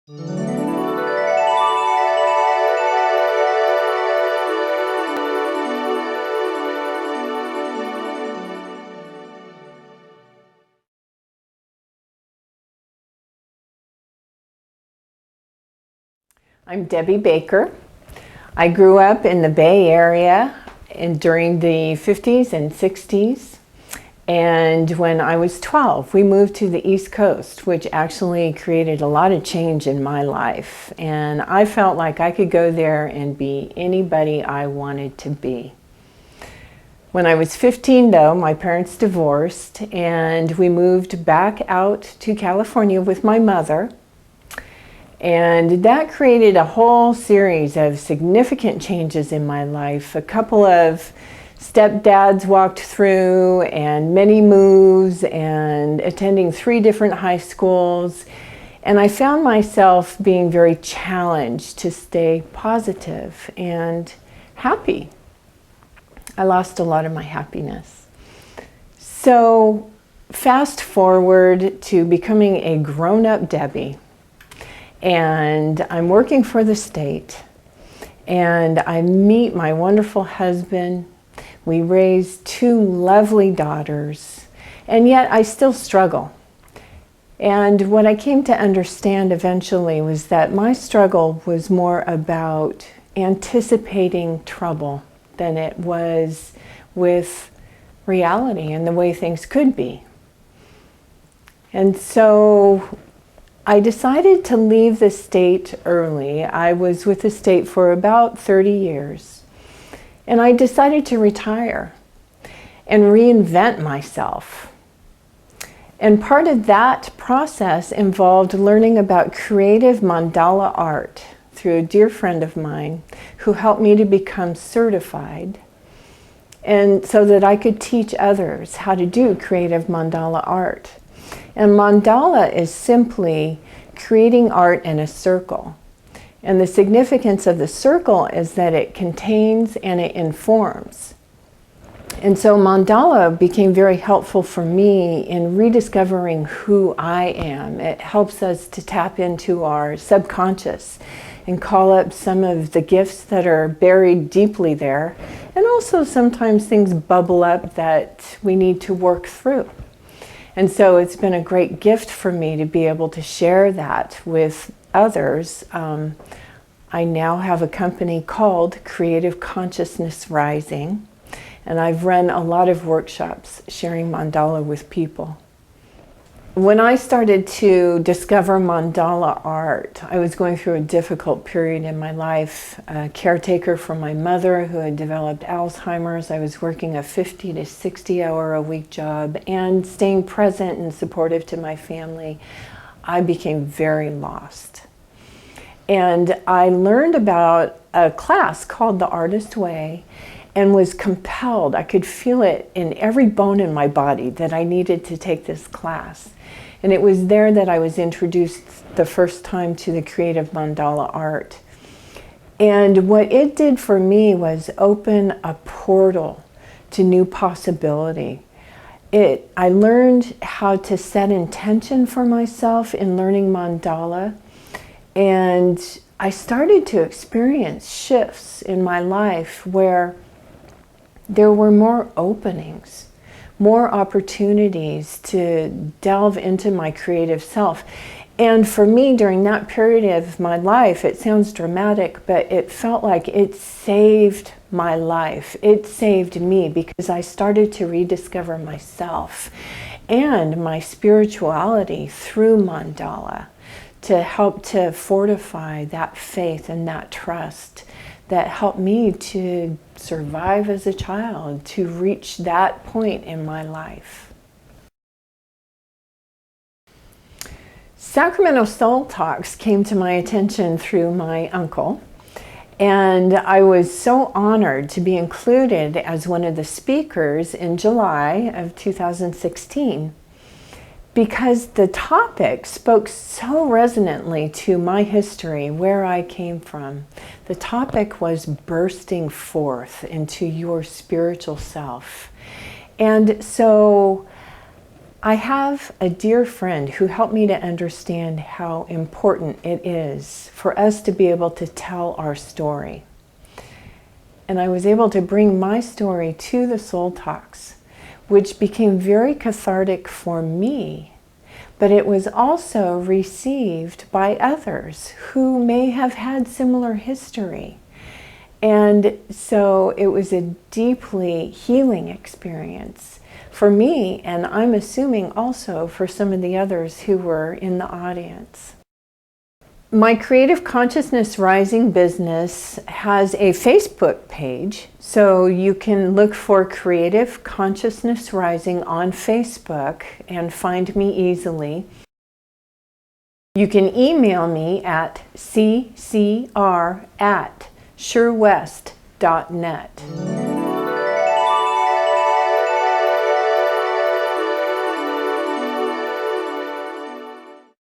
I'm Debbie Baker. I grew up in the Bay Area during the 50s and 60s. And when I was 12, we moved to the East Coast, which actually created a lot of change in my life. And I felt like I could go there and be anybody I wanted to be. When I was 15, though, my parents divorced, and we moved back out to California with my mother. And that created a whole series of significant changes in my life. A couple of stepdads walked through, and many moves, and attending 3 different high schools. And I found myself being very challenged to stay positive and happy. I lost a lot of my happiness. So fast forward to becoming a grown-up Debbie. And I'm working for the state, and I meet my wonderful husband. We raise 2 lovely daughters, and yet I still struggle. And what I came to understand eventually was that my struggle was more about anticipating trouble than it was with reality and the way things could be. And so I decided to leave the state early. I was with the state for about 30 years. And I decided to retire and reinvent myself. And part of that process involved learning about creative mandala art through a dear friend of mine who helped me to become certified, and so that I could teach others how to do creative mandala art. And mandala is simply creating art in a circle. And the significance of the circle is that it contains and it informs. And so mandala became very helpful for me in rediscovering who I am. It helps us to tap into our subconscious and call up some of the gifts that are buried deeply there. And also sometimes things bubble up that we need to work through. And so it's been a great gift for me to be able to share that with others. I now have a company called Creative Consciousness Rising, and I've run a lot of workshops sharing mandala with people. When I started to discover mandala art, I was going through a difficult period in my life. A caretaker for my mother who had developed Alzheimer's. I was working a 50 to 60 hour a week job and staying present and supportive to my family. I became very lost. And I learned about a class called The Artist Way and was compelled. I could feel it in every bone in my body that I needed to take this class. And it was there that I was introduced the first time to the creative mandala art. And what it did for me was open a portal to new possibility. I learned how to set intention for myself in learning mandala, and I started to experience shifts in my life where there were more openings, more opportunities to delve into my creative self. And for me, during that period of my life, it sounds dramatic, but it felt like it saved my life. It saved me because I started to rediscover myself and my spirituality through mandala to help to fortify that faith and that trust that helped me to survive as a child, to reach that point in my life. Sacramento SoulTalks came to my attention through my uncle, and I was so honored to be included as one of the speakers in July of 2016 because the topic spoke so resonantly to my history, where I came from. The topic was bursting forth into your spiritual self. And so I have a dear friend who helped me to understand how important it is for us to be able to tell our story. And I was able to bring my story to the SoulTalks, which became very cathartic for me, but it was also received by others who may have had similar history. And so it was a deeply healing experience for me, and I'm assuming also for some of the others who were in the audience. My Creative Consciousness Rising business has a Facebook page, so you can look for Creative Consciousness Rising on Facebook and find me easily. You can email me at ccr@surewest.net.